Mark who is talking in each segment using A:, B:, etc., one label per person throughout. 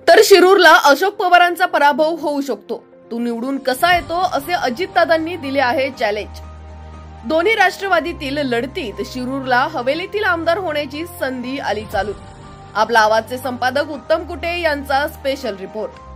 A: तर शिरूरला अशोक पवारांचा पराभव होऊ शकतो, तू निवडून कसा येतो असे अजितदादांनी दिले आहे चॅलेंज। दोन्ही राष्ट्रवादीतील लढतीत शिरूरला हवेलीतील आमदार होण्याची संधी आली चालू। आपला आवाजचे संपादक उत्तम कुटे यांचा स्पेशल रिपोर्ट।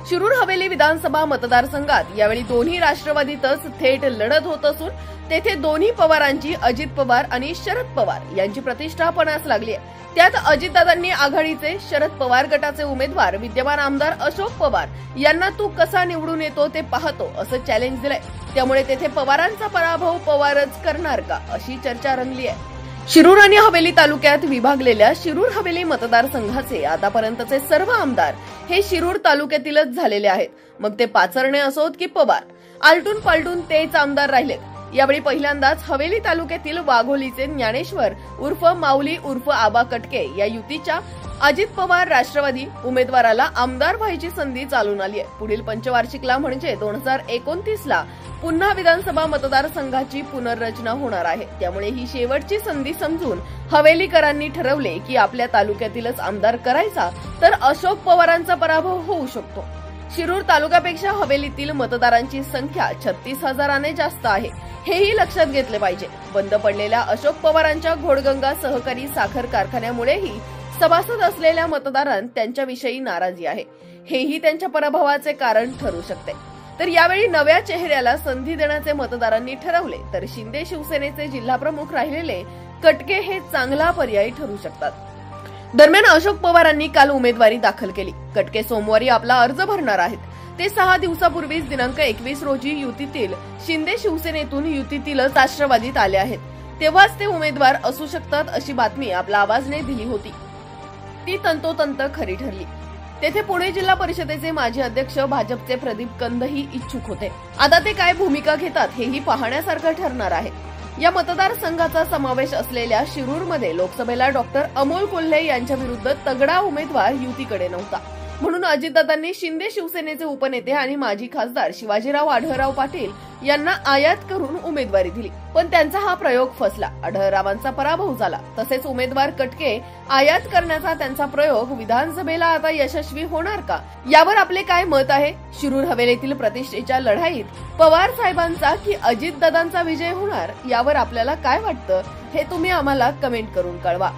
A: शिरूर हवेली विधानसभा मतदारसंघात यावेळी दोन्ही राष्ट्रवादीतच थेट लढत होत असून तेथे दोन्ही पवारांची अजित पवार आणि शरद पवार यांची प्रतिष्ठा पणास लागली आहे। त्यात अजितदादांनी आघाडीचे शरद पवार गटाचे उमेदवार विद्यमान आमदार अशोक पवार यांना तू कसा निवडून येतो ते पाहतो असं चॅलेंज दिलंय। त्यामुळे तेथे पवारांचा पराभव पवारच करणार का अशी चर्चा रंगली आहे। शिरूर आणि हवेली तालुक्यात विभागलेल्या शिरूर हवेली मतदारसंघाचे आतापर्यंतचे सर्व आमदार हे शिरूर तालुक्यातीलच झालेले आहेत। मग ते पाचरणे असोत की पवार, आलटून पालटून तेच आमदार राहिलेत। यावेळी पहिल्यांदाच हवेली तालुक्यातील वाघोलीचे ज्ञानेश्वर उर्फ माऊली उर्फ आबा कटके या युतीच्या अजित पवार राष्ट्रवादी उमेदवाराला आमदार व्हायची संधी चालून आली आहे। पुढील पंचवार्षिकला म्हणजे 2029ला पुन्हा विधानसभा मतदारसंघाची पुनर्रचना होणार आहे। त्यामुळे ही शेवटची संधी समजून हवेलीकरांनी ठरवले की आपल्या तालुक्यातीलच आमदार करायचा, तर अशोक पवारांचा पराभव होऊ शकतो। शिरूर तालुक्यापेक्षा हवेलीतील मतदारांची संख्या 36,000ने जास्त आहे, हेही लक्षात घेतले पाहिजे। बंद पडलेल्या अशोक पवारांच्या घोडगंगा सहकारी साखर कारखान्यामुळेही सभासद असलेल्या मतदारांत त्यांच्याविषयी नाराजी आहे, हेही त्यांच्या पराभवाचे कारण ठरू शकते। तर यावेळी नव्या चेहऱ्याला संधी देण्याचे मतदारांनी ठरवले तर शिंदे शिवसेनेचे जिल्हाप्रमुख राहिलेले कटके हे चांगला पर्याय ठरू शकतात। दरम्यान अशोक पवारांनी काल उमेदवारी दाखल केली। कटके सोमवारी आपला अर्ज भरणार आहेत। ते 6 दिवसापूर्वीच दिनांक 21 रोजी युतीतील शिंदे शिवसेनेतून युतीतीलच राष्ट्रवादीत आले आहेत। तेव्हाच ते उमेदवार असू शकतात अशी बातमी आपला आवाजने दिली होती, ती तंतोतंत खरी ठरली। तेथे पुणे जिल्हा परिषदेचे माजी अध्यक्ष भाजपचे प्रदीप कंदही इच्छुक होते। आता ते काय भूमिका घेतात हेही पाहण्यासारखं ठरणार आहे। या मतदारसंघाचा समावेश असलेल्या शिरूरमध्ये लोकसभेला डॉक्टर अमोल कोल्हे यांच्या विरुद्ध तगडा उमेदवार युतीकडे नव्हता, म्हणून अजितदादांनी शिंदे शिवसेनेचे उपनेते आणि माजी खासदार शिवाजीराव आढळराव पाटील यांना आयात करून उमेदवारी दिली, पण त्यांचा हा प्रयोग फसला। आढळरावांचा पराभव झाला। तसेच उमेदवार कटके आयात करण्याचा त्यांचा प्रयोग विधानसभेला आता यशस्वी होणार का, यावर आपले काय मत आहे? शिरूर हवेलीतील प्रतिष्ठेच्या लढाईत पवार साहेबांचा की अजितदादांचा विजय होणार, यावर आपल्याला काय वाटतं हे तुम्ही आम्हाला कमेंट करून कळवा।